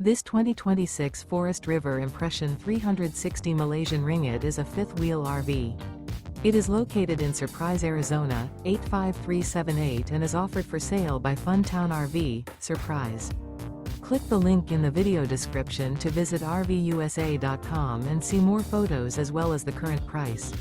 This 2026 Forest River Impression 360 Malaysian Ringgit is a fifth-wheel RV. It is located in Surprise, Arizona, 85378 and is offered for sale by Funtown RV, Surprise. Click the link in the video description to visit RVUSA.com and see more photos as well as the current price.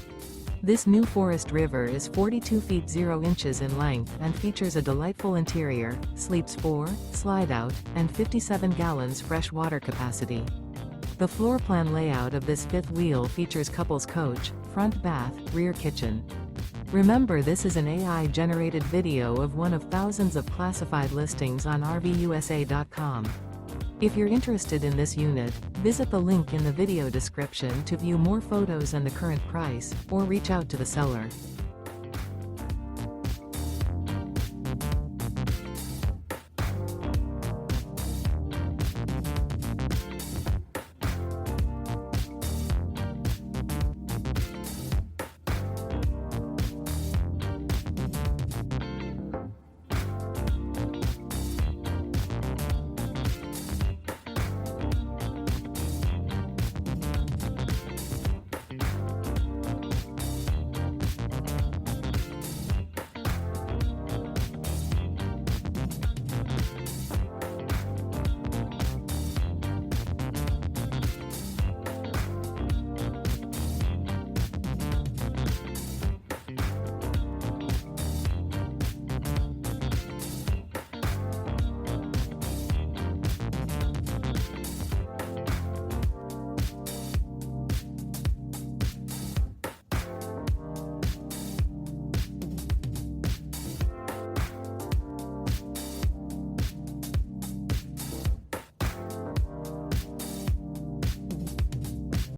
This new Forest River is 42 feet 0 inches in length and features a delightful interior, sleeps 4, slide-out, and 57 gallons fresh water capacity. The floor plan layout of this fifth wheel features couples coach, front bath, rear kitchen. Remember, this is an AI-generated video of one of thousands of classified listings on RVUSA.com. If you're interested in this unit, visit the link in the video description to view more photos and the current price, or reach out to the seller.